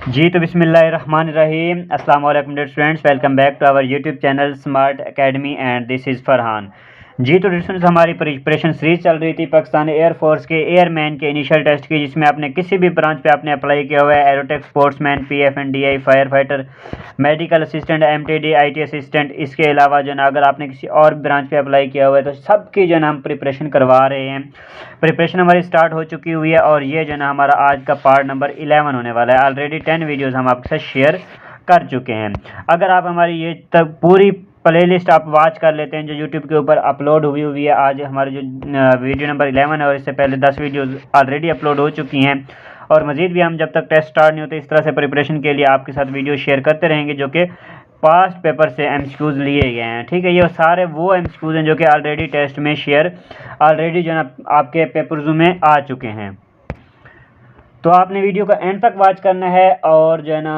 जी तो बिस्मिल्लाहिर्रहमानिर्रहीम अस्सलाम वालेकुम dear students, welcome back to our YouTube channel Smart Academy and this is Farhan. जी तो डियर स्टूडेंट्स, हमारी प्रिपरेशन सीरीज चल रही थी पाकिस्तान एयरफोर्स के एयरमैन के इनिशियल टेस्ट की, जिसमें आपने किसी भी ब्रांच पे आपने अप्लाई किया हुआ है, Aerotech, sportsman, PF&DI, fire fighter, medical assistant, MTD, IT assistant, इसके अलावा जो है ना अगर आपने किसी और ब्रांच पे अप्लाई किया हुआ है तो सबकी जो है ना हम प्रिपरेशन करवा रहे हैं। प्रिपरेशन हमारी स्टार्ट हो चुकी हुई है और ये जो है ना हमारा आज का पार्ट नंबर 11 होने वाला है। ऑलरेडी 10 वीडियोस हम आपके साथ शेयर कर चुके हैं। अगर आप हमारी ये तक पूरी प्लेलिस्ट आप वॉच कर लेते हैं जो यूट्यूब के ऊपर अपलोड हुई है, आज हमारी जो वीडियो नंबर 11 है और इससे पहले 10 वीडियोस ऑलरेडी अपलोड हो चुकी हैं, और मज़ीद भी हम जब तक टेस्ट स्टार्ट नहीं होते इस तरह से प्रिपरेशन के लिए आपके साथ वीडियो शेयर करते रहेंगे जो कि पास्ट पेपर से MCQs लिए गए हैं। ठीक है, ये सारे वो MCQs हैं जो कि ऑलरेडी टेस्ट में शेयर ऑलरेडी जो है ना आपके पेपर्स में आ चुके हैं। तो आपने वीडियो का एंड तक वॉच करना है और जो है ना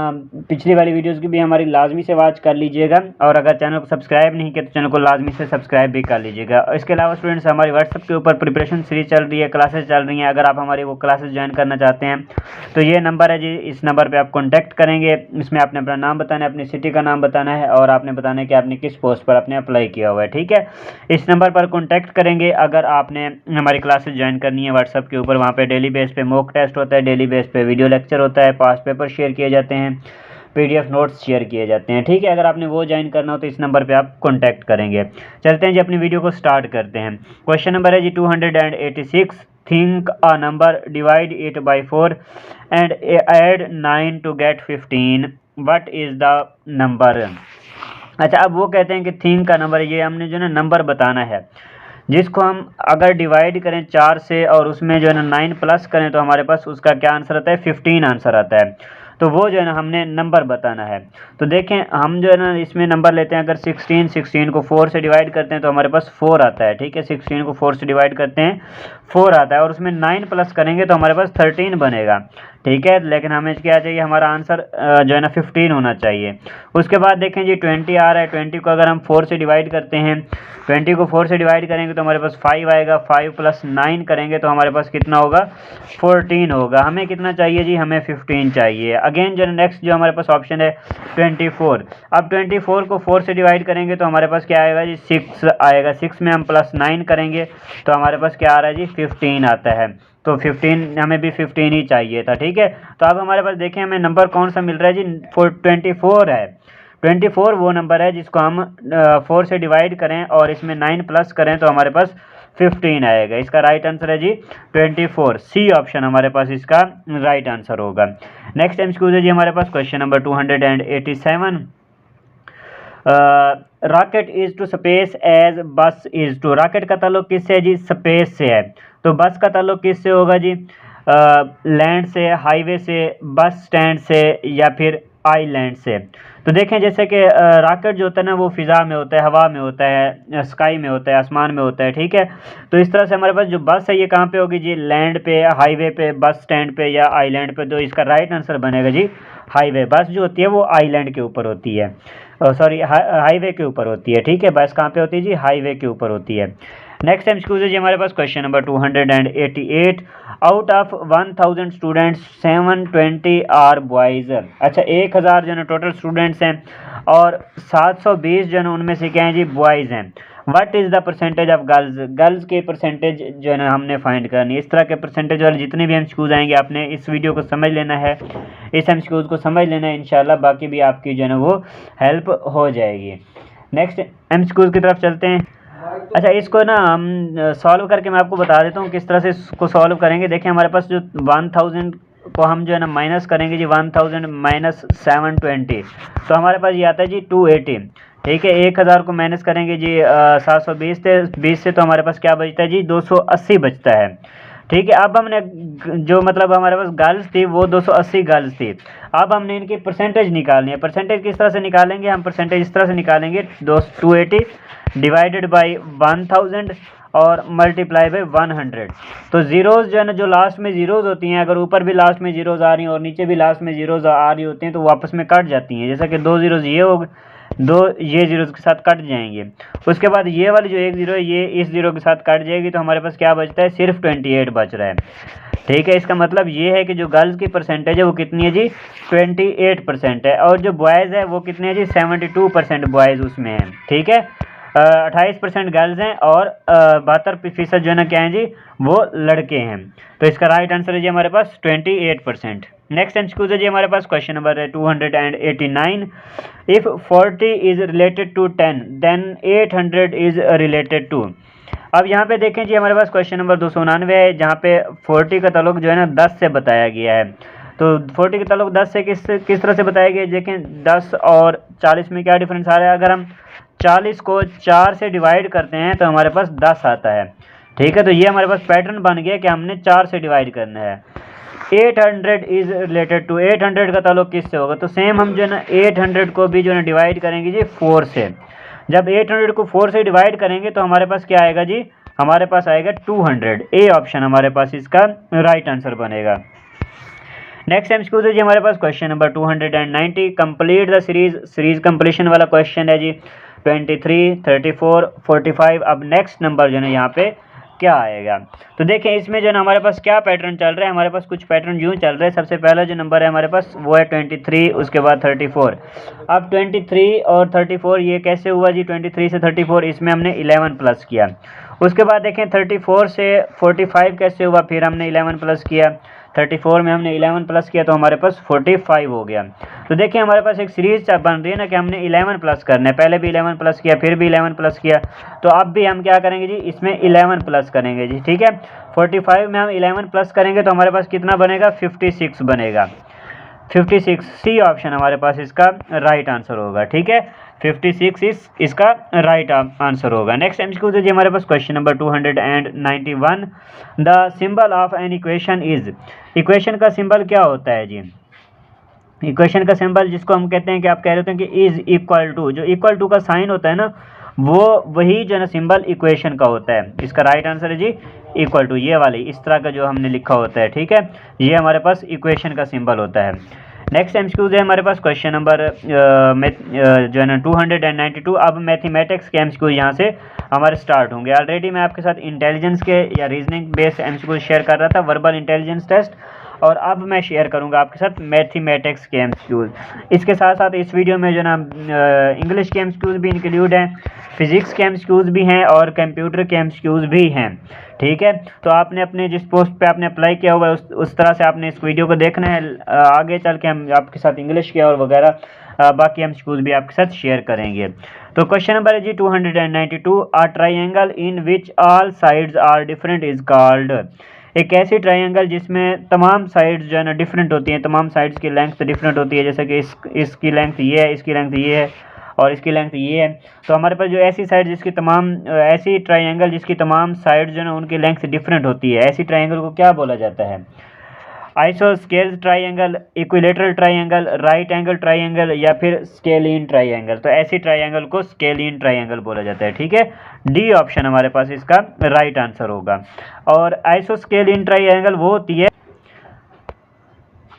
पिछली वाली वीडियोस की भी हमारी लाजमी से वॉच कर लीजिएगा, और अगर चैनल को सब्सक्राइब नहीं किया तो चैनल को लाजमी से सब्सक्राइब भी कर लीजिएगा। और इसके अलावा स्टूडेंट्स, हमारी व्हाट्सएप के ऊपर प्रिपरेशन सीरीज चल रही है, क्लासेस चल रही हैं। अगर आप हमारी वो क्लासेस ज्वाइन करना चाहते हैं तो ये नंबर है जी, इस नंबर पर आप कॉन्टैक्ट करेंगे। इसमें आपने अपना नाम बताना है, अपनी सिटी का नाम बताना है और आपने बताना है कि आपने किस पोस्ट पर आपने अप्लाई किया हुआ है। ठीक है, इस नंबर पर कॉन्टैक्ट करेंगे अगर आपने हमारी क्लासेस ज्वाइन करनी है व्हाट्सएप के ऊपर। वहाँ पे डेली बेस पे मॉक टेस्ट होता है, डेली बेस पे वीडियो लेक्चर होता है, पास्ट पेपर शेयर किए जाते हैं, PDF नोट्स शेयर किए जाते हैं। ठीक है, अगर आपने वो ज्वाइन करना हो तो इस नंबर पे आप कॉन्टैक्ट करेंगे। चलते हैं जी, अपनी वीडियो को स्टार्ट करते हैं। क्वेश्चन नंबर है जी 286, think a number, divide it by 4 and add 9 to get 15, what is the number. अच्छा, अब वो कहते हैं कि थिंक का नंबर, ये हमने जो है ना नंबर बताना है जिसको हम अगर डिवाइड करें 4 से और उसमें जो है ना 9 प्लस करें तो हमारे पास उसका क्या आंसर आता है, 15 आंसर आता है। तो वो जो है ना हमने नंबर बताना है। तो देखें, हम जो है ना इसमें नंबर लेते हैं, अगर 16 को 4 से डिवाइड करते हैं तो हमारे पास 4 आता है। ठीक है, 16 को 4 से डिवाइड करते हैं 4 आता है, और उसमें 9 प्लस करेंगे तो हमारे पास 13 बनेगा। ठीक है, लेकिन हमें क्या चाहिए, हमारा आंसर जो है ना 15 होना चाहिए। उसके बाद देखें जी 20 आ रहा है, 20 को अगर हम 4 से डिवाइड करते हैं, 20 को 4 से डिवाइड करेंगे तो हमारे पास 5 आएगा, 5 प्लस 9 करेंगे तो हमारे पास कितना होगा, 14 होगा। हमें कितना चाहिए जी, हमें 15 चाहिए। अगेन जो नेक्स्ट जो हमारे पास ऑप्शन है 24। अब 24 को 4 से डिवाइड करेंगे तो हमारे पास क्या आएगा जी, 6 आएगा। 6 में हम प्लस 9 करेंगे तो हमारे पास क्या आ रहा है जी, 15 आता है। तो 15, हमें भी 15 ही चाहिए था। ठीक है, तो अब हमारे पास देखें हमें नंबर कौन सा मिल रहा है जी, 24 है। 24 वो नंबर है जिसको हम 4 से डिवाइड करें और इसमें 9 प्लस करें तो हमारे पास 15 आएगा। इसका राइट आंसर है जी 24, सी ऑप्शन हमारे पास इसका राइट आंसर होगा। नेक्स्ट एमसीक्यू है जी हमारे पास question number 287। Rocket is to space as bus is to. Rocket का ताल्लुक किससे है जी, स्पेस से है। तो बस का ताल्लुक किससे होगा जी, लैंड से, हाईवे से, बस स्टैंड से या फिर आईलैंड से। तो देखें जैसे कि रॉकेट जो होता है ना वो फ़िज़ा में होता है, हवा में होता है, स्काई में होता है, आसमान में होता है। ठीक है, तो इस तरह से हमारे पास जो बस है ये कहाँ पे होगी जी, लैंड पे, हाईवे पे, बस स्टैंड पे या आइलैंड पे। तो इसका राइट आंसर बनेगा जी हाईवे। बस जो होती है वो आइलैंड के ऊपर होती है, सॉरी हाईवे के ऊपर होती है। ठीक है, बस कहाँ पे होती है जी, हाईवे के ऊपर होती है। नेक्स्ट एमसीक्यू जी हमारे पास question number 288। Out of 1000 students 720 are boys. अच्छा, 1000 जो है टोटल स्टूडेंट्स हैं और 720 जो है उनमें से क्या हैं जी, बॉयज़ हैं। What is the percentage of girls. Girls के परसेंटेज जो है ना हमने फाइंड करनी है। इस तरह के परसेंटेज वाले जितने भी एमसीक्यूज आएंगे आपने इस वीडियो को समझ लेना है, इस एमसीक्यूज को समझ लेना है, इंशाल्लाह बाकी भी आपकी जो है ना वो हेल्प हो जाएगी। नेक्स्ट एमसीक्यूज की तरफ चलते हैं। अच्छा, इसको ना हम सॉल्व करके मैं आपको बता देता हूँ किस तरह से इसको सॉल्व करेंगे। देखिए हमारे पास जो 1000 को हम जो है ना माइनस करेंगे जी, 1000 माइनस 720 तो हमारे पास ये आता है जी 280। ठीक है, 1000 को माइनस करेंगे जी 720 से 20 से तो हमारे पास क्या बचता है जी, 280 बचता है। ठीक है, अब हमने जो मतलब हमारे पास गर्ल्स थी वो 280 गर्ल्स थी। अब हमने इनकी परसेंटेज निकालनी है। परसेंटेज किस तरह से निकालेंगे, हम परसेंटेज इस तरह से निकालेंगे, 280 डिवाइडेड बाई 1000 और मल्टीप्लाई बाई 100। तो जीरोज़ जो है ना, जो लास्ट में जीरोज़ होती हैं, अगर ऊपर भी लास्ट में जीरोज़ आ रही हैं और नीचे भी लास्ट में जीरोज़ आ रही होती हैं तो वो आपस में कट जाती हैं। जैसा कि 2 जीरोज़ ये हो दो ये जीरोज़ के साथ कट जाएंगे। उसके बाद ये वाली जो एक ज़ीरो है ये इस ज़ीरो के साथ कट जाएगी, तो हमारे पास क्या बचता है, सिर्फ 28 बच रहा है। ठीक है, इसका मतलब ये है कि जो गर्ल्स की परसेंटेज है वो कितनी है जी, 28% है, और जो बॉयज़ है वो कितने हैं जी, 72% बॉयज़ उसमें हैं। ठीक है, 28% गर्ल्स हैं और 72% जो है ना क्या है जी, वो लड़के हैं। तो इसका राइट आंसर है जी हमारे पास 28%। नेक्स्ट एमसीक्यू है जी हमारे पास, question number 289। If 40 is related to 10 then 800 is related to. अब यहाँ पे देखें जी हमारे पास क्वेश्चन नंबर 299 है, जहाँ पे 40 का ताल्लुक जो है ना 10 से बताया गया है। तो 40 का ताल्लुक 10 से किस तरह से बताया गया है, देखें 10 और 40 में क्या डिफरेंस आ रहा है। अगर हम 40 को 4 से डिवाइड करते हैं तो हमारे पास 10 आता है। ठीक है, तो ये हमारे पास पैटर्न बन गया कि हमने 4 से डिवाइड करना है। 800 इज रिलेटेड टू, 800 का ताल्लुक किससे होगा, तो सेम हम जो है ना 800 को भी जो है ना डिवाइड करेंगे जी 4 से। जब 800 को 4 से डिवाइड करेंगे तो हमारे पास क्या आएगा जी, हमारे पास आएगा 200। ए ऑप्शन हमारे पास इसका राइट आंसर बनेगा। नेक्स्ट एमसीक्यू है जी हमारे पास question number 290। Complete the series completion वाला क्वेश्चन है जी 23, 34, 45। अब नेक्स्ट नंबर जो है ना यहाँ पे क्या आएगा, तो देखें इसमें जो है ना हमारे पास क्या पैटर्न चल रहा है। हमारे पास कुछ पैटर्न यूँ चल रहा है, सबसे पहला जो नंबर है हमारे पास वो है 23, उसके बाद 34। अब 23 और 34 ये कैसे हुआ जी, 23 से 34 इसमें हमने 11 प्लस किया। उसके बाद देखें 34 से 45 कैसे हुआ, फिर हमने 11 प्लस किया। 34 में हमने 11 प्लस किया तो हमारे पास 45 हो गया। तो देखिए हमारे पास एक सीरीज बन रही है ना कि हमने 11 प्लस करना है, पहले भी 11 प्लस किया, फिर भी 11 प्लस किया, तो अब भी हम क्या करेंगे जी, इसमें 11 प्लस करेंगे जी। ठीक है, 45 में हम 11 प्लस करेंगे तो हमारे पास कितना बनेगा, 56 बनेगा। 56 सी ऑप्शन हमारे पास इसका राइट आंसर होगा। ठीक है, 56 इसका राइट आंसर होगा। नेक्स्ट एमसीक्यू जी हमारे पास question number 291। The symbol of an equation is, equation का सिंबल क्या होता है जी, इक्वेशन का सिंबल जिसको हम कहते हैं कि आप कह रहे होते हैं कि इज इक्वल टू, जो इक्वल टू का साइन होता है ना वो वही जो है ना सिंबल इक्वेशन का होता है। इसका राइट आंसर है जी इक्वल टू, ये वाली इस तरह का जो हमने लिखा होता है। ठीक है, ये हमारे पास इक्वेशन का सिंबल होता है। नेक्स्ट एमसीक्यूज है हमारे पास क्वेश्चन नंबर जो है ना 292। अब मैथमेटिक्स के एमसीक्यू यहाँ से हमारे स्टार्ट होंगे। ऑलरेडी मैं आपके साथ इंटेलिजेंस के या रीजनिंग बेस्ड एमसीक्यू शेयर कर रहा था, वर्बल इंटेलिजेंस टेस्ट, और अब मैं शेयर करूंगा आपके साथ मैथमेटिक्स के एमसीक्यूज। इसके साथ साथ इस वीडियो में जो ना इंग्लिश के एमसीक्यूज भी इंक्लूड हैं, फिजिक्स के एमसीक्यूज भी हैं और कंप्यूटर के एमसीक्यूज भी हैं। ठीक है, तो आपने अपने जिस पोस्ट पे आपने अप्लाई किया हुआ है उस तरह से आपने इस वीडियो को देखना है। आगे चल के हम आपके साथ इंग्लिश के और वगैरह बाकी एमसीक्यूज भी आपके साथ शेयर करेंगे। तो क्वेश्चन नंबर है जी 292। A triangle in which all sides are different is called. एक ऐसी ट्राइंगल जिसमें तमाम साइड्स जो है ना डिफरेंट होती हैं, तमाम साइड्स की लेंथ डिफरेंट होती है, जैसे कि इसकी लेंथ ये है, इसकी लेंथ ये है और इसकी लेंथ ये है। तो हमारे पास जो ऐसी साइड जिसकी तमाम ऐसी ट्राइंगल जिसकी तमाम साइड जो है ना उनकी लेंथ डिफरेंट होती है, ऐसी ट्राइंगल को क्या बोला जाता है। आइसोस्केल triangle, equilateral triangle, right angle triangle या फिर स्केलिन ट्राइंगल। तो ऐसी ट्राइंगल को स्केलिन ट्राइंगल बोला जाता है। ठीक है, डी ऑप्शन हमारे पास इसका राइट आंसर होगा। और आइसोस्केलिन ट्राइंगल वो होती है,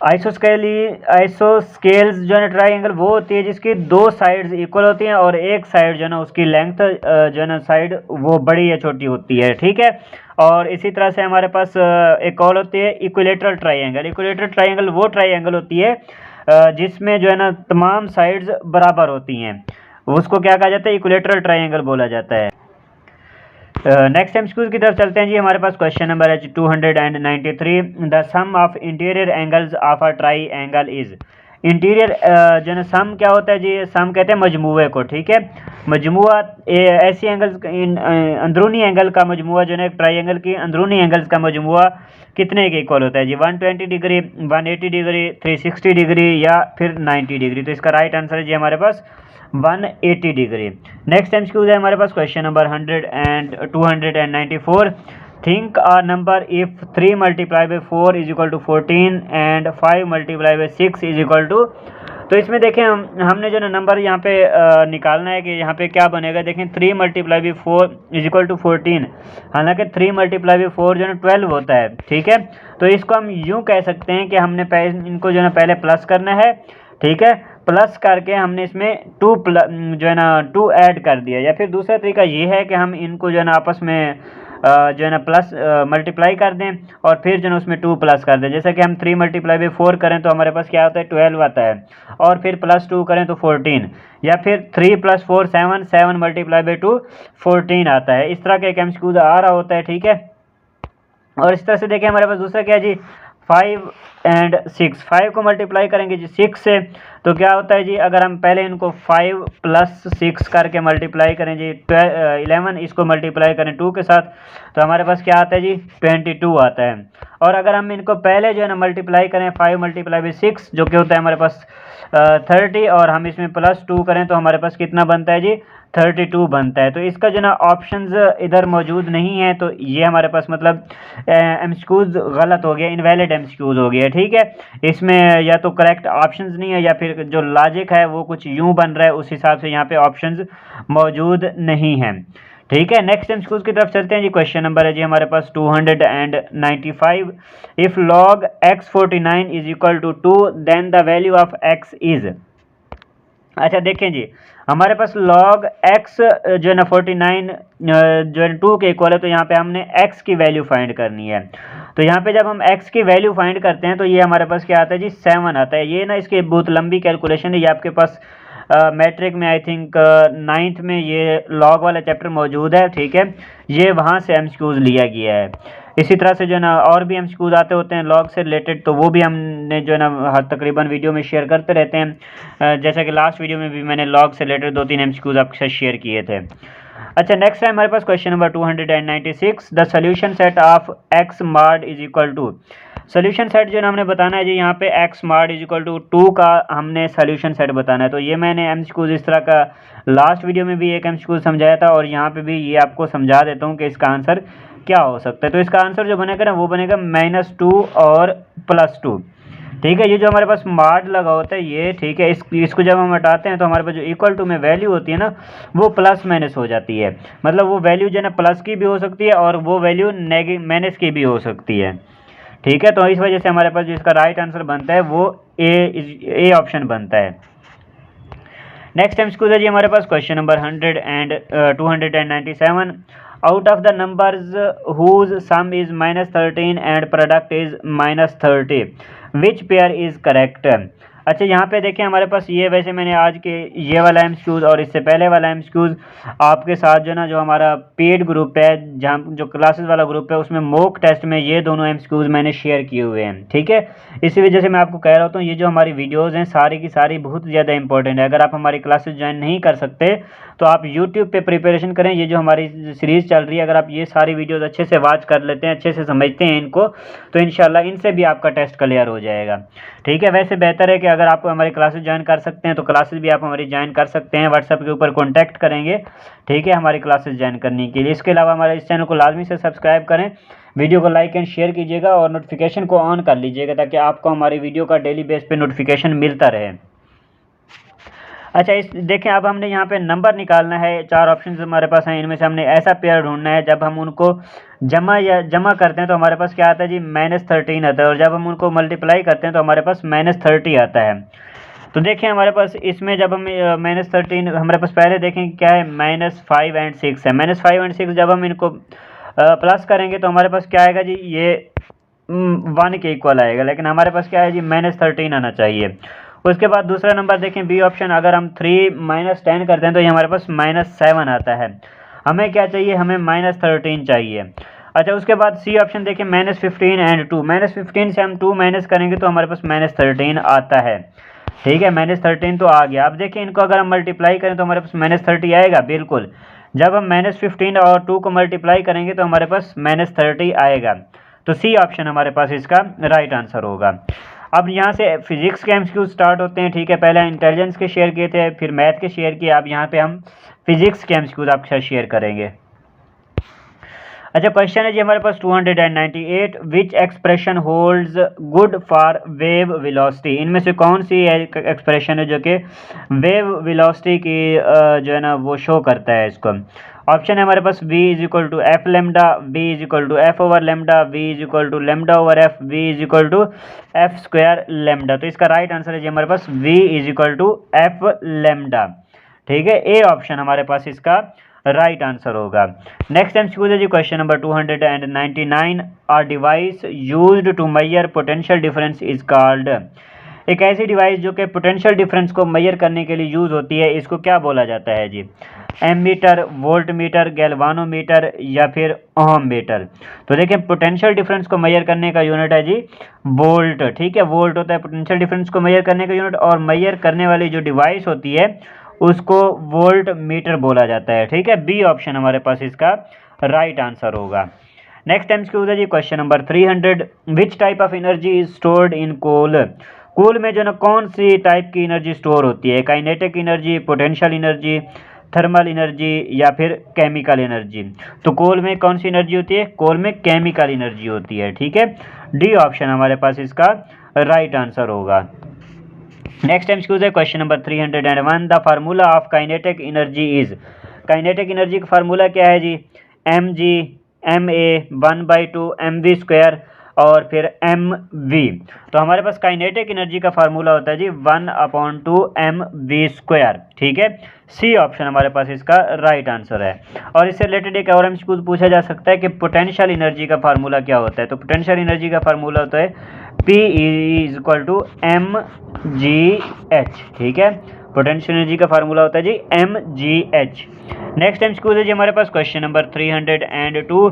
आइसोस्केल्स जो है ना ट्राइंगल वो होती है जिसकी दो साइड्स इक्वल होती हैं और एक साइड जो है ना उसकी लेंथ जो है ना साइड वो बड़ी या छोटी होती है। ठीक है, और इसी तरह से हमारे पास एक और होती है इक्विलेटरल ट्राइंगल। इक्विलेटरल ट्राइंगल वो ट्राइंगल होती है जिसमें जो है ना तमाम साइड्स बराबर होती हैं, उसको क्या कहा जाता है, इक्विलेटरल ट्राइंगल बोला जाता है। नेक्स्ट एमसीक्यू की तरफ चलते हैं जी। हमारे पास क्वेश्चन नंबर है 293। The sum of interior angles of a triangle is. Interior जो है सम क्या होता है जी, सम कहते हैं मजमुए को। ठीक है, मजमुआ ऐसी एंगल्स, अंदरूनी एंगल का मजमुआ जो है एक ट्राई एंगल की अंदरूनी एंगल्स का मजमुआ कितने के इक्वल होता है जी, 120 डिग्री, 180 डिग्री, 360 डिग्री या फिर 90 डिग्री। तो इसका राइट आंसर है जी हमारे पास 180 डिग्री। नेक्स्ट एमसीक्यू है हमारे पास question number 294। Think a number if 3 multiply by 4 is equal to 14 and 5 multiply by 6 is equal to. तो इसमें देखें हमने जो ना नंबर यहाँ पे निकालना है कि यहाँ पे क्या बनेगा। देखें 3 multiply by 4 is equal to 14, हालांकि 3 मल्टीप्लाई बाई 4 जो है 12 होता है। ठीक है, तो इसको हम यूँ कह सकते हैं कि हमने इनको जो है पहले प्लस करना है। ठीक है, प्लस करके हमने इसमें जो है ना 2 ऐड कर दिया। या फिर दूसरा तरीका ये है कि हम इनको जो है ना आपस में जो है ना प्लस मल्टीप्लाई कर दें और फिर जो है उसमें 2 प्लस कर दें। जैसे कि हम 3 मल्टीप्लाई बाई 4 करें तो हमारे पास क्या आता है 12 आता है, और फिर प्लस 2 करें तो 14, या फिर 3 + 4 7, 7 मल्टीप्लाई बाई 2 14 आता है। इस तरह का एक एमसीक्यू आ रहा होता है, ठीक है। और इस तरह से देखिए हमारे पास दूसरा क्या है जी 5 एंड 6, 5 को मल्टीप्लाई करेंगे जी 6 से, तो क्या होता है जी अगर हम पहले इनको 5 + 6 करके मल्टीप्लाई करें जी 11, इसको मल्टीप्लाई करें 2 के साथ तो हमारे पास क्या आता है जी 22 आता है। और अगर हम इनको पहले जो है ना मल्टीप्लाई करें 5 मल्टीप्लाई बाई 6 जो कि होता है हमारे पास 30, और हम इसमें प्लस 2 करें तो हमारे पास कितना बनता है जी 32 बनता है। तो इसका जो ना ऑप्शंस इधर मौजूद नहीं है, तो ये हमारे पास मतलब एमसीक्यूज गलत हो गया, इनवैलिड एमसीक्यूज हो गया, ठीक है। इसमें या तो करेक्ट ऑप्शंस नहीं है या फिर जो लॉजिक है वो कुछ यूं बन रहा है, उस हिसाब से यहाँ पे ऑप्शंस मौजूद नहीं है, ठीक है। नेक्स्ट एमसीक्यूज की तरफ चलते हैं जी। क्वेश्चन नंबर है जी हमारे पास 295, if log x49 is equal to 2 then the value of x is. अच्छा देखें जी हमारे पास log x जो है ना 49 जो है 2 के इक्वल है, तो यहाँ पे हमने x की वैल्यू फाइंड करनी है। तो यहाँ पे जब हम x की वैल्यू फाइंड करते हैं तो ये हमारे पास क्या आता है जी 7 आता है। ये ना इसकी बहुत लंबी कैलकुलेशन है, ये आपके पास मैट्रिक में आई थिंक 9th में ये लॉग वाला चैप्टर मौजूद है, ठीक है। ये वहाँ से एमसीक्यूज लिया गया है। इसी तरह से जो है ना और भी एमसीक्यूज आते होते हैं लॉग से रिलेटेड, तो वो भी हमने जो है ना हर तकरीबन वीडियो में शेयर करते रहते हैं। जैसा कि लास्ट वीडियो में भी मैंने लॉग से रिलेटेड 2-3 एमसीक्यूज आपके साथ शेयर किए थे। अच्छा नेक्स्ट है हमारे पास question number 296, the solution set of x mod is equal to. Solution set जो है हमने बताना है जी यहाँ पे x mod is equal to 2 का हमने सोल्यूशन सेट बताना है। तो ये मैंने एमसीक्यूज इस तरह का लास्ट वीडियो में भी एक एमसीक्यूज समझाया था, और यहाँ पे भी ये आपको समझा देता हूँ कि इसका आंसर क्या हो सकता है। तो इसका आंसर जो बनेगा ना वो बनेगा -2 और +2, ठीक है। ये जो हमारे पास मार्ड लगा होता है ये, ठीक है, इसको जब हम हटाते हैं तो हमारे पास जो इक्वल टू में वैल्यू होती है ना वो प्लस माइनस हो जाती है। मतलब वो वैल्यू जो है ना प्लस की भी हो सकती है और वो वैल्यू माइनस की भी हो सकती है, ठीक है। तो इस वजह से हमारे पास जो इसका राइट आंसर बनता है वो ए ऑप्शन बनता है। नेक्स्ट एमसीक्यू है जी हमारे पास question number 297, out of the numbers whose sum is -13 and product is -30 which pair is correct. अच्छा यहाँ पे देखें हमारे पास ये, वैसे मैंने आज के ये वाला एमसीक्यूज और इससे पहले वाला एमसीक्यूज आपके साथ जो ना जो हमारा पेड ग्रुप है, जहाँ जो क्लासेस वाला ग्रुप है, उसमें मॉक टेस्ट में ये दोनों एमसीक्यूज मैंने शेयर किए हुए हैं, ठीक है। इसी वजह से मैं आपको कह रहा हूँ ये जो हमारी वीडियोज़ हैं सारी की सारी बहुत ज़्यादा इंपॉर्टेंट है। अगर आप हमारी क्लासेस ज्वाइन नहीं कर सकते तो आप यूट्यूब पे प्रिपरेशन करें। ये जो हमारी सीरीज़ चल रही है, अगर आप ये सारी वीडियोज़ अच्छे से वॉच कर लेते हैं, अच्छे से समझते हैं इनको, तो इंशाल्लाह इनसे भी आपका टेस्ट क्लियर हो जाएगा, ठीक है। वैसे बेहतर है कि अगर आप हमारी क्लासेस ज्वाइन कर सकते हैं तो क्लासेस भी आप हमारी ज्वाइन कर सकते हैं, व्हाट्सएप के ऊपर कॉन्टैक्ट करेंगे, ठीक है, हमारी क्लासेस ज्वाइन करने के लिए। इसके अलावा हमारे इस चैनल को लाजमी से सब्सक्राइब करें, वीडियो को लाइक एंड शेयर कीजिएगा और नोटिफिकेशन को ऑन कर लीजिएगा ताकि आपको हमारी वीडियो का डेली बेस पे नोटिफिकेशन मिलता रहे। अच्छा इस देखें अब हमने यहाँ पे नंबर निकालना है, 4 ऑप्शन हमारे पास हैं, इनमें से हमने ऐसा पेयर ढूंढना है जब हम उनको जमा करते हैं तो हमारे पास क्या आता है जी -13 आता है, और जब हम उनको मल्टीप्लाई करते हैं तो हमारे पास -30 आता है। तो देखें हमारे पास इसमें जब हम -13 हमारे पास पहले देखें क्या है -5 एंड 6 है। -5 एंड 6 जब हम इनको प्लस करेंगे तो हमारे पास क्या आएगा जी ये 1 के इक्वल आएगा, लेकिन हमारे पास क्या है जी -13 आना चाहिए। उसके बाद दूसरा नंबर देखें बी ऑप्शन, अगर हम 3 - 10 करते हैं तो ये हमारे पास -7 आता है। हमें क्या चाहिए, हमें -13 चाहिए। अच्छा उसके बाद सी ऑप्शन देखें -15 एंड 2, -15 से हम 2 माइनस करेंगे तो हमारे पास -13 आता है, ठीक है। -13 तो आ गया। अब देखिए इनको अगर हम मल्टीप्लाई करें तो हमारे पास -30 आएगा, बिल्कुल। जब हम -15 और 2 को मल्टीप्लाई करेंगे तो हमारे पास -30 आएगा। तो सी ऑप्शन हमारे पास इसका राइट आंसर होगा। अब यहाँ से फिजिक्स के एमसीक्यू स्टार्ट होते हैं, ठीक है। पहले इंटेलिजेंस के शेयर किए थे, फिर मैथ के शेयर किए, अब यहाँ पे हम फिजिक्स के एमसीक्यूज आपके साथ शेयर करेंगे। अच्छा क्वेश्चन है जी हमारे पास 298, which expression holds good for wave velocity. इनमें से कौन सी एक्सप्रेशन है जो कि वेव वेलोसिटी की जो है ना वो शो करता है इसको। ऑप्शन है हमारे पास v is equal to F lambda, v is equal to F over lambda, v is equal to lambda over F, v is equal to F square lambda. तो इसका राइट आंसर है जी हमारे पास v is equal to F lambda. ठीक है, A option हमारे पास इसका राइट आंसर होगा। नेक्स्ट एमसीक्यू है जी question number 299, a device used to measure potential difference is called. एक ऐसी डिवाइस जो कि पोटेंशियल डिफरेंस को मेजर करने के लिए यूज़ होती है, इसको क्या बोला जाता है जी। एमीटर, वोल्ट मीटर, गैल्वानोमीटर या फिर ओहम मीटर। तो देखिए पोटेंशियल डिफरेंस को मेजर करने का यूनिट है जी वोल्ट। ठीक है, वोल्ट होता है पोटेंशियल डिफरेंस को मेजर करने का यूनिट, और मेजर करने वाली जो डिवाइस होती है उसको वोल्ट मीटर बोला जाता है। ठीक है, बी ऑप्शन हमारे पास इसका राइट आंसर होगा। नेक्स्ट एमसीक्यू है जी question number 300, which type of energy is stored in coal. Coal में जो ना कौन सी टाइप की एनर्जी स्टोर होती है, kinetic energy, potential energy, thermal energy या फिर केमिकल एनर्जी। तो कोल में कौन सी एनर्जी होती है, कोल में केमिकल एनर्जी होती है। ठीक है, डी ऑप्शन हमारे पास इसका राइट आंसर होगा। नेक्स्ट एमसीक्यू है question number 301, the formula of kinetic energy is. Kinetic energy का फार्मूला क्या है जी, M G M A 1/2 mv square और फिर mv। तो हमारे पास काइनेटिक एनर्जी का फार्मूला होता है जी 1/2 mv स्क्वायर। ठीक है, सी ऑप्शन हमारे पास इसका राइट आंसर है। और इससे रिलेटेड एक और एमसीक्यू पूछा जा सकता है कि पोटेंशियल एनर्जी का फार्मूला क्या होता है। तो पोटेंशियल एनर्जी का फार्मूला होता है P is equal to mgh। ठीक है, पोटेंशियल एनर्जी का फार्मूला होता है जी mgh। नेक्स्ट एमसीक्यू है जी हमारे पास question number 302,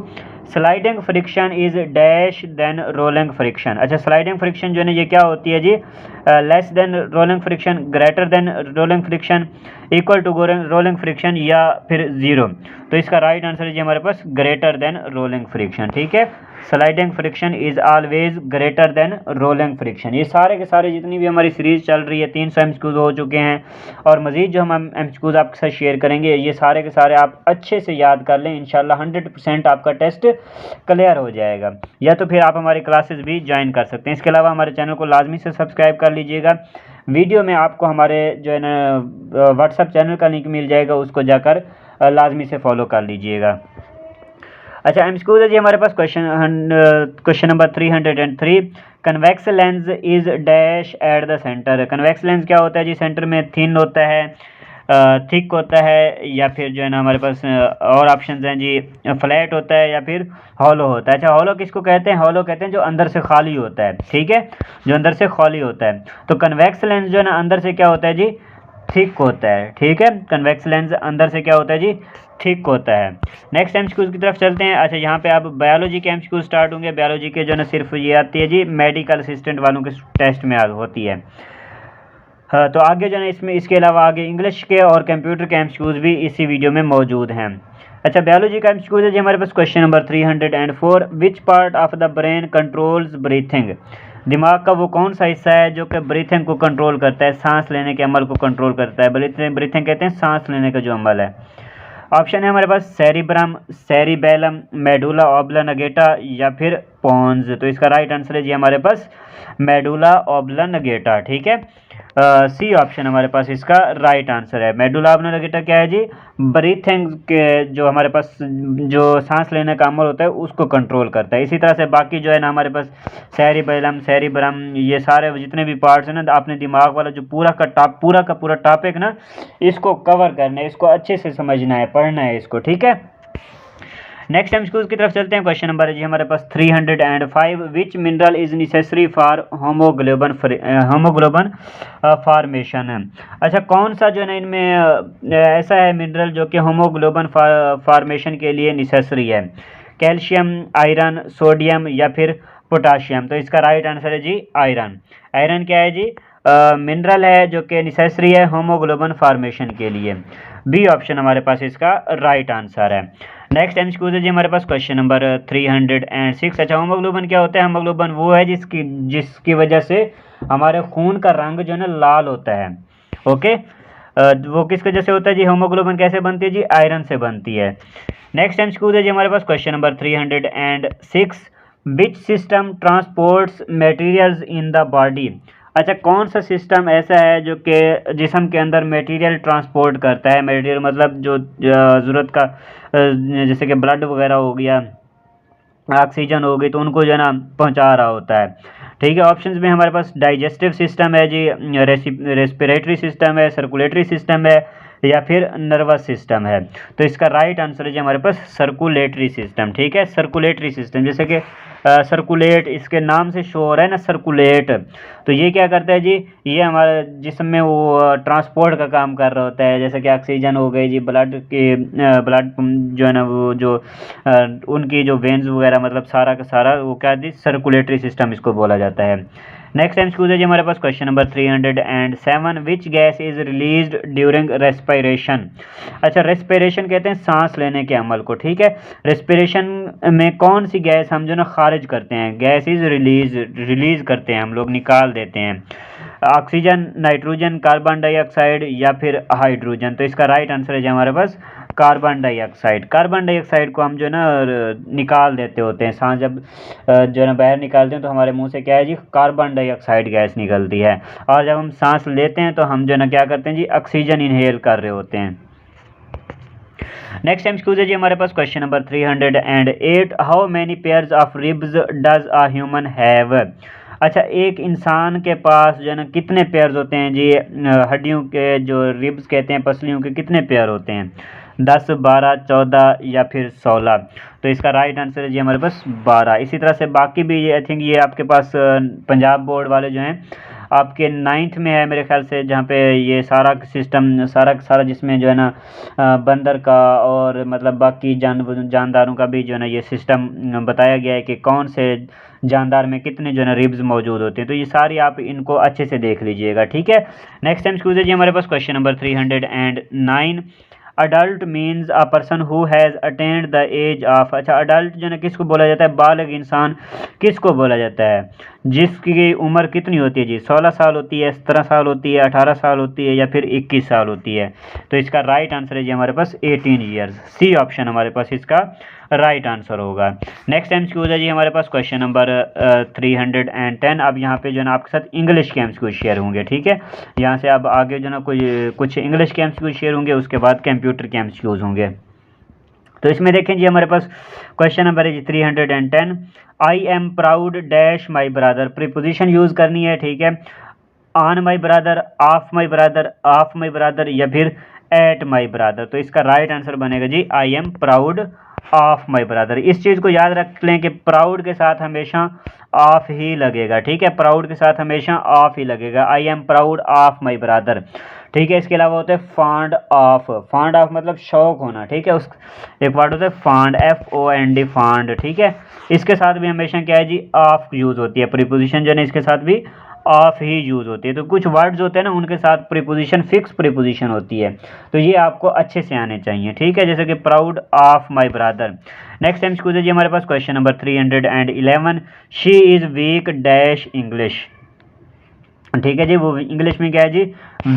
sliding friction is dash than rolling friction. अच्छा, स्लाइडिंग फ्रिक्शन जो है ये क्या होती है जी, less than rolling friction, greater than rolling friction, equal to rolling friction या फिर जीरो। तो इसका राइट आंसर है जी हमारे पास ग्रेटर देन रोलिंग फ्रिक्शन। ठीक है, sliding friction is always greater than rolling friction. ये सारे के सारे जितनी भी हमारी सीरीज चल रही है 300 एमसीक्यूज हो चुके हैं, और मजीद जो हम एमसीक्यूज आपके साथ शेयर करेंगे ये सारे के सारे आप अच्छे से याद कर लें, इंशाल्लाह 100% आपका टेस्ट क्लियर हो जाएगा। या तो फिर आप हमारी क्लासेस भी ज्वाइन कर सकते हैं। इसके अलावा हमारे चैनल को लाजमी से सब्सक्राइब कर लीजिएगा। वीडियो में आपको हमारे जो है ना व्हाट्सएप चैनल का लिंक मिल जाएगा, उसको जाकर लाजमी से फॉलो कर लीजिएगा। अच्छा, एमसीक्यू है जी हमारे पास question number 303, convex lens is dash at the centre. Convex lens क्या होता है जी, सेंटर में थिन होता है, थिक होता है, या फिर जो है ना हमारे पास और ऑप्शंस हैं जी, फ्लैट होता है या फिर हॉलो होता है। अच्छा, हॉलो किसको कहते हैं, हॉलो कहते हैं जो अंदर से खाली होता है। ठीक है, जो अंदर से खाली होता है। तो कन्वेक्स लेंस जो है ना अंदर से क्या होता है जी, थिक होता है। ठीक है, कन्वेक्स लेंस अंदर से क्या होता है जी, थिक होता है। नेक्स्ट एमसीक्यूज की तरफ चलते हैं। अच्छा, यहाँ पे अब बायोलॉजी के एमसीक्यूज स्टार्ट होंगे। बायोलॉजी के जो ना सिर्फ ये आती है जी मेडिकल असिस्टेंट वालों के टेस्ट में होती है। हाँ, तो आगे जो है इसमें इसके अलावा आगे इंग्लिश के और कंप्यूटर के एमसीक्यूज भी इसी वीडियो में मौजूद हैं। अच्छा, बायोलॉजी का एमसीक्यूज है जी हमारे पास question number 304, which part of the brain controls breathing. दिमाग का वो कौन सा हिस्सा है जो कि ब्रीथिंग को कंट्रोल करता है, सांस लेने के अमल को कंट्रोल करता है। ब्रीथिंग कहते हैं सांस लेने का जो अमल है। ऑप्शन है हमारे पास सेरिब्रम, सेरिबेलम, मेडुला ऑब्लांगेटा या फिर पोन्स। तो इसका राइट आंसर है जी हमारे पास मेडुला ऑब्लांगेटा। ठीक है, सी ऑप्शन हमारे पास इसका राइट आंसर है। मेडुला ऑब्लांगेटा क्या है जी, ब्रीथिंग के जो हमारे पास जो सांस लेने का अमल होता है उसको कंट्रोल करता है। इसी तरह से बाकी जो है ना हमारे पास सेरिबेलम, सेरिब्रम, ये सारे जितने भी पार्ट्स हैं ना, आपने दिमाग वाला जो पूरा का पूरा टॉपिक ना इसको कवर करना है, इसको अच्छे से समझना है, पढ़ना है इसको। ठीक है, नेक्स्ट एमसीक्यूज की तरफ चलते हैं। क्वेश्चन नंबर है जी हमारे पास 305, which mineral is necessary for haemoglobin formation है। अच्छा, कौन सा जो है ना इनमें ऐसा है मिनरल जो कि होमोग्लोबन फॉर्मेशन के लिए नेसेसरी है। कैल्शियम, आयरन, सोडियम या फिर पोटाशियम। तो इसका राइट आंसर है जी आयरन। आयरन क्या है जी, मिनरल है जो कि नेसेसरी है होमोग्लोबन फॉर्मेशन के लिए। बी ऑप्शन हमारे पास इसका राइट आंसर है। नेक्स्ट एमसीक्यू है जी हमारे पास क्वेश्चन नंबर 306। अच्छा, होमोग्लोबन क्या होता है, होमोग्लोबन वो है जिसकी वजह से हमारे खून का रंग जो है ना लाल होता है। ओके, वो किस वजह से होता है जी? हीमोग्लोबिन कैसे बनती है जी? आयरन से बनती है। नेक्स्ट एमसीक्यू है जी हमारे पास question number 306, which system transports materials in the body. अच्छा, कौन सा सिस्टम ऐसा है जो कि जिस्म के अंदर मटेरियल ट्रांसपोर्ट करता है? मटेरियल मतलब जो ज़रूरत का जैसे कि ब्लड वगैरह हो गया, ऑक्सीजन हो गई, तो उनको जो है ना पहुंचा रहा होता है। ठीक है, ऑप्शंस में हमारे पास डाइजेस्टिव सिस्टम है जी, रेस्पिरेटरी सिस्टम है, सर्कुलेटरी सिस्टम है, या फिर नर्वस सिस्टम है। तो इसका राइट आंसर है जी हमारे पास सर्कुलेटरी सिस्टम। ठीक है, सर्कुलेटरी सिस्टम, जैसे कि सर्कुलेट इसके नाम से शो हो रहा है ना, सर्कुलेट। तो ये क्या करता है जी? ये हमारे जिस्म में वो ट्रांसपोर्ट का काम कर रहा होता है, जैसे कि ऑक्सीजन हो गई जी, ब्लड के ब्लड जो है ना वो जो उनकी जो वेन्स वगैरह, मतलब सारा का सारा वो क्या जी? सर्कुलेटरी सिस्टम इसको बोला जाता है। नेक्स्ट टाइम स्कूल है जी हमारे पास question number 307, which gas is released during respiration. अच्छा, रेस्पिरेशन कहते हैं सांस लेने के अमल को। ठीक है, रेस्पिरेशन में कौन सी गैस हम जो ना खारिज करते हैं? गैस इज रिलीज करते हैं हम लोग, निकाल देते हैं। ऑक्सीजन, नाइट्रोजन, कार्बन डाइऑक्साइड, या फिर हाइड्रोजन। तो इसका राइट आंसर है जी हमारे पास कार्बन डाइऑक्साइड। कार्बन डाइऑक्साइड को हम जो है ना निकाल देते होते हैं, सांस जब जो है ना बाहर निकालते हैं तो हमारे मुंह से क्या है जी? कार्बन डाइऑक्साइड गैस निकलती है। और जब हम सांस लेते हैं तो हम जो है ना क्या करते हैं जी? ऑक्सीजन इनहेल कर रहे होते हैं। नेक्स्ट टाइम स्कूल है जी हमारे पास question number 308, how many pairs of ribs does a human have. अच्छा, एक इंसान के पास जो है ना कितने पेयर्स होते हैं जी? हड्डियों के जो रिब्स कहते हैं, पसलियों के कितने पेयर होते हैं? 10, 12, 14 या फिर 16। तो इसका राइट आंसर है जी हमारे पास 12। इसी तरह से बाकी भी आई थिंक ये आपके पास पंजाब बोर्ड वाले जो हैं आपके 9th में है मेरे ख्याल से, जहाँ पे ये सारा सिस्टम सारा का सारा जिसमें जो है ना बंदर का और मतलब बाकी जानदारों का भी जो है ना ये सिस्टम बताया गया है कि कौन से जानदार में कितने जो है ना रिब्स मौजूद होते हैं। तो ये सारी आप इनको अच्छे से देख लीजिएगा। ठीक है, नेक्स्ट टाइम स्कूल जी हमारे पास question number 309, adult means a person who has attend the age of. अच्छा, अडल्ट जो है ना किसको बोला जाता है? बालिग इंसान किसको बोला जाता है? जिसकी उम्र कितनी होती है जी? 16 साल होती है, 17 साल होती है, 18 साल होती है, या फिर 21 साल होती है। तो इसका राइट आंसर है जी हमारे पास 18 ईयर्स। सी ऑप्शन हमारे पास इसका राइट आंसर होगा। नेक्स्ट एमसीक्यू है जी हमारे पास क्वेश्चन नंबर 310। अब यहाँ पे जो है ना आपके साथ इंग्लिश के एमसीक्यू शेयर होंगे। ठीक है, यहाँ से अब आगे जो है ना कुछ इंग्लिश के एमसीक्यू शेयर होंगे, उसके बाद कंप्यूटर के एमसीक्यूज होंगे। तो इसमें देखें जी हमारे पास क्वेश्चन नंबर है जी 310, आई am proud dash my brother. Preposition use करनी है। ठीक है, on my brother, of my brother, of my brother, या फिर एट माई ब्रदर। तो इसका राइट आंसर बनेगा जी I am proud of my brother. इस चीज़ को याद रख लें कि प्राउड के साथ हमेशा ऑफ ही लगेगा। ठीक है, प्राउड के साथ हमेशा ऑफ ही लगेगा। आई am proud of my brother. ठीक है, इसके अलावा होता है फॉन्ड ऑफ। फॉन्ड ऑफ मतलब शौक होना। ठीक है, उस एक वर्ड होता है फॉन्ड, FOND, फॉन्ड। ठीक है, इसके साथ भी हमेशा क्या है जी? ऑफ यूज़ होती है। प्रीपोजिशन जो है इसके साथ भी ऑफ ही यूज़ होती है। तो कुछ वर्ड्स होते हैं ना उनके साथ प्रीपोजिशन फिक्स प्रीपोजिशन होती है, तो ये आपको अच्छे से आने चाहिए। ठीक है, जैसे कि proud of my brother. Next time school जी हमारे पास question number 311, she is weak dash English. ठीक है जी, वो इंग्लिश में क्या है जी?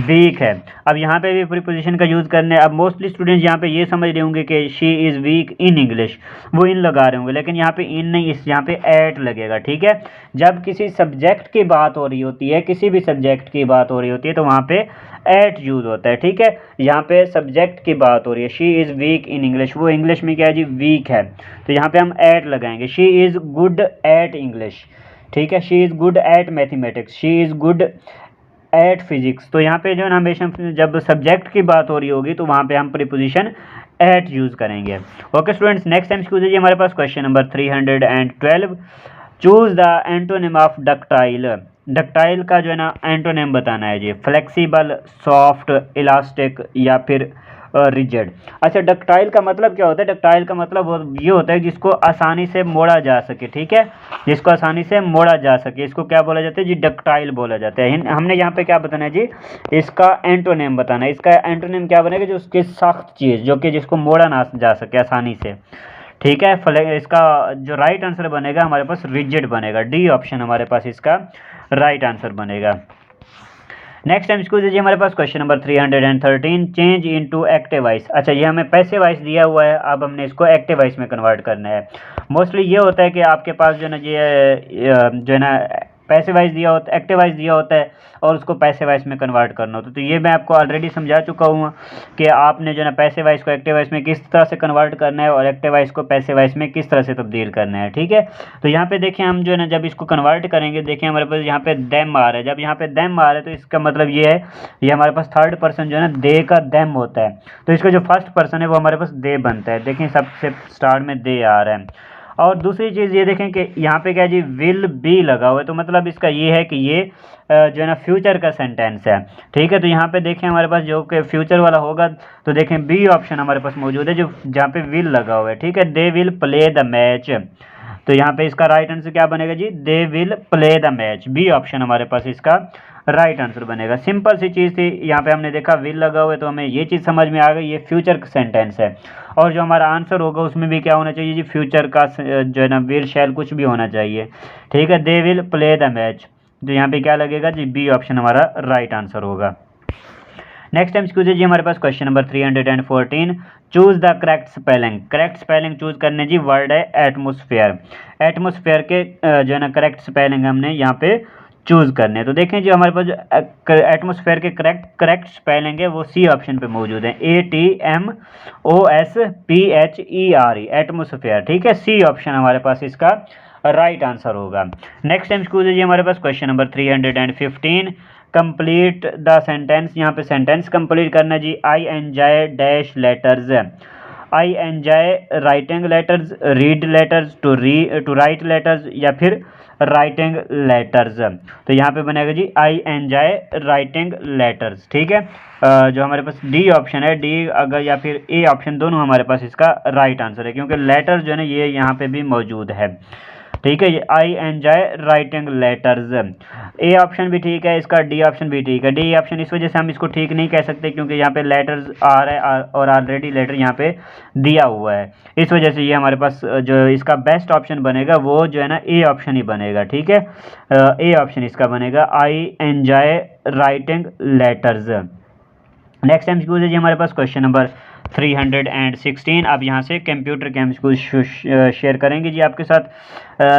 वीक है। अब यहाँ पे भी प्रीपोजिशन का यूज़ करने, अब मोस्टली स्टूडेंट्स यहाँ पे ये समझ रहे होंगे कि she is week in English, वो इन लगा रहे होंगे, लेकिन यहाँ पे इन नहीं, इस यहाँ पे एट लगेगा। ठीक है, जब किसी सब्जेक्ट की बात हो रही होती है, किसी भी सब्जेक्ट की बात हो रही होती है, तो वहाँ पे एट यूज़ होता है। ठीक है, यहाँ पे सब्जेक्ट की बात हो रही है, she is week in English, वो इंग्लिश में क्या है जी? वीक है। तो यहाँ पे हम एट लगाएंगे। She is good at English. ठीक है, she is good at mathematics, she is good at physics. तो यहाँ पे जो है ना हमेशा जब सब्जेक्ट की बात हो रही होगी तो वहाँ पे हम प्रीपोजिशन एट यूज़ करेंगे। Okay students, next time school जी हमारे पास question number 312, choose the antonym of ductile. Ductile का जो है ना एंटोनिम बताना है जी। फ्लेक्सिबल, सॉफ्ट, इलास्टिक, या फिर रिजिड। अच्छा, डक्टाइल का मतलब क्या होता है? डक्टाइल का मतलब ये होता है जिसको आसानी से मोड़ा जा सके। ठीक है, जिसको आसानी से मोड़ा जा सके, इसको क्या बोला जाता है जी? डक्टाइल बोला जाता है। हमने यहाँ पे क्या बताना है जी? इसका एंटोनिम बताना है। इसका एंटोनिम क्या बनेगा? जो उसकी सख्त चीज़, जो कि जिसको मोड़ा ना जा सके आसानी से। ठीक है, इसका जो राइट आंसर बनेगा हमारे पास रिजिड बनेगा। डी ऑप्शन हमारे पास इसका राइट आंसर बनेगा। नेक्स्ट टाइम इसको दीजिए हमारे पास question number 313, change into active voice. अच्छा, ये हमें पैसिव वॉइस दिया हुआ है, अब हमने इसको एक्टिव वॉइस में कन्वर्ट करना है। मोस्टली ये होता है कि आपके पास जो है ना ये जो है ना पैसिव वॉइस दिया होता है, एक्टिव वॉइस दिया होता है और उसको पैसिव वॉइस में कन्वर्ट करना होता है। तो ये मैं आपको ऑलरेडी समझा चुका हूँ कि आपने जो है ना पैसिव वॉइस को एक्टिव वॉइस में किस तरह से कन्वर्ट करना है और एक्टिव वॉइस को पैसिव वॉइस में किस तरह से तब्दील करना है, ठीक है। तो यहाँ पे देखिए हम जो है ना जब इसको कन्वर्ट करेंगे, देखिए हमारे पास यहाँ पे देम आ रहा है। जब यहाँ पे देम आ रहा है तो इसका मतलब ये है, ये हमारे पास थर्ड पर्सन जो है ना दे का देम होता है, तो इसका जो फर्स्ट पर्सन है वो हमारे पास दे बनता है। देखें सबसे स्टार्ट में दे आ रहा है। और दूसरी चीज़ ये देखें कि यहाँ पे क्या जी, विल बी लगा हुआ है, तो मतलब इसका ये है कि ये जो है ना फ्यूचर का सेंटेंस है, ठीक है। तो यहाँ पे देखें हमारे पास जो कि फ्यूचर वाला होगा, तो देखें बी ऑप्शन हमारे पास मौजूद है जो जहाँ पे विल लगा हुआ है, ठीक है। They will play the match, तो यहाँ पे इसका राइट आंसर क्या बनेगा जी, they will play the match. B option हमारे पास इसका राइट आंसर बनेगा। सिंपल सी चीज़ थी, यहाँ पे हमने देखा विल लगा हुआ है तो हमें ये चीज़ समझ में आ गई, ये फ्यूचर सेंटेंस है। और जो हमारा आंसर होगा उसमें भी क्या होना चाहिए जी, फ्यूचर का जो है ना विल शैल कुछ भी होना चाहिए, ठीक है। They will play the match, तो यहाँ पे क्या लगेगा जी, बी ऑप्शन हमारा राइट आंसर होगा। नेक्स्ट टाइम स्क्यूज जी हमारे पास question number 314, choose the correct spelling. Correct spelling choose करने जी, वर्ड है एटमोसफेयर। एटमोसफेयर के जो है ना करेक्ट स्पेलिंग हमने यहाँ पे चूज करने। तो देखें जो हमारे पास जो एटमोसफेयर के करेक्ट स्पेलिंग है वो सी ऑप्शन पे मौजूद है, ATMOSPHERE, एटमोसफेयर, ठीक है। सी ऑप्शन हमारे पास इसका राइट आंसर होगा। नेक्स्ट टाइम स्क्यूज जी हमारे पास question number 315, complete the sentence. यहाँ पे सेंटेंस कंप्लीट करना जी, I enjoy dash letters. I enjoy writing letters, read letters, to write letters, या फिर राइटिंग लेटर्स। तो यहाँ पे बनेगा जी आई एंजॉय राइटिंग लेटर्स, ठीक है। जो हमारे पास डी ऑप्शन है, डी अगर या फिर ए ऑप्शन, दोनों हमारे पास इसका राइट आंसर है, क्योंकि लेटर्स जो है ना ये यहाँ पे भी मौजूद है, ठीक है। ये आई enjoy writing letters, A option भी ठीक है, इसका डी ऑप्शन भी ठीक है। डी ऑप्शन इस वजह से हम इसको ठीक नहीं कह सकते क्योंकि यहाँ पे लेटर्स आ रहा है और ऑलरेडी लेटर यहाँ पे दिया हुआ है, इस वजह से ये हमारे पास जो इसका बेस्ट ऑप्शन बनेगा वो जो है ना ए ऑप्शन ही बनेगा, ठीक है। ए ऑप्शन इसका बनेगा, I enjoy writing letters. Next time school जी हमारे पास क्वेश्चन नंबर 316। अब यहाँ से कंप्यूटर के हम स्कूल शेयर करेंगे जी आपके साथ।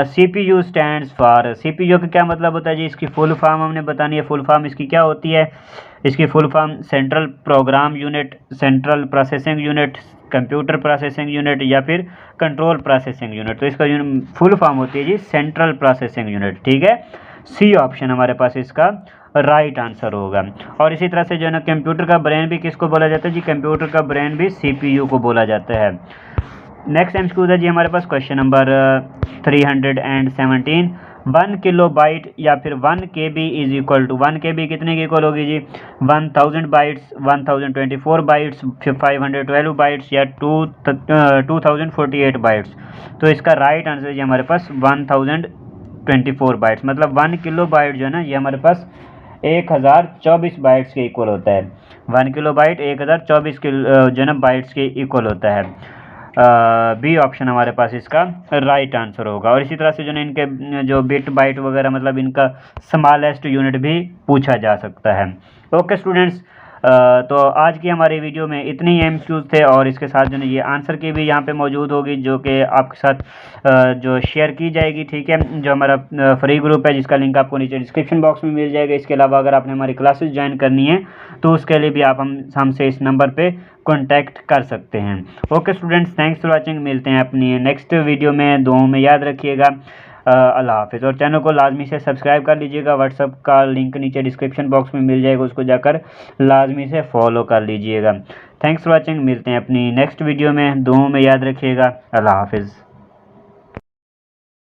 CPU स्टैंड्स फॉर, CPU का क्या मतलब होता है जी, इसकी फुल फॉर्म हमने बतानी है। फुल फॉर्म इसकी क्या होती है, इसकी full form central program unit, central processing unit, computer processing unit, या फिर कंट्रोल प्रोसेसिंग यूनिट। तो इसका फुल फॉर्म होती है जी सेंट्रल प्रोसेसिंग यूनिट, ठीक है। सी ऑप्शन हमारे पास इसका राइट आंसर होगा। और इसी तरह से जो है ना कंप्यूटर का ब्रेन भी किसको बोला जाता है जी, कंप्यूटर का ब्रेन भी CPU को बोला जाता है। नेक्स्ट एमसीक्यू है जी हमारे पास क्वेश्चन नंबर 317, 1 किलोबाइट या फिर 1 KB is equal to, 1 KB कितने की इक्वल होगी जी, 1000 बाइट्स, 1024 बाइट्स, 512 बाइट्स, या 2048 बाइट्स। तो इसका राइट आंसर जी हमारे पास 1024 बाइट्स, मतलब 1 किलो बाइट जो है ना ये हमारे पास 1024 बाइट्स के इक्वल होता है। 1 किलो बाइट 1024 किलो जो है ना बाइट्स के इक्वल होता है। बी ऑप्शन हमारे पास इसका राइट आंसर होगा। और इसी तरह से जो है इनके जो बिट बाइट वगैरह, मतलब इनका स्मॉलेस्ट यूनिट भी पूछा जा सकता है। ओके स्टूडेंट्स, तो आज की हमारी वीडियो में इतने ही एमसीक्यूज थे और इसके साथ जो है ये आंसर की भी यहाँ पे मौजूद होगी जो कि आपके साथ जो शेयर की जाएगी, ठीक है। जो हमारा फ्री ग्रुप है जिसका लिंक आपको नीचे डिस्क्रिप्शन बॉक्स में मिल जाएगा। इसके अलावा अगर आपने हमारी क्लासेस ज्वाइन करनी है तो उसके लिए भी आप हमसे इस नंबर पर कॉन्टैक्ट कर सकते हैं। Okay students, thanks for watching. मिलते हैं अपनी नेक्स्ट वीडियो में, दुआओं में याद रखिएगा। अल्लाह हाफिज़। और चैनल को लाजमी से सब्सक्राइब कर लीजिएगा। व्हाट्सअप का लिंक नीचे डिस्क्रिप्शन बॉक्स में मिल जाएगा, उसको जाकर लाजमी से फॉलो कर लीजिएगा। Thanks for watching. मिलते हैं अपनी नेक्स्ट वीडियो में, दुआओं में याद रखिएगा। अल्लाह हाफिज़।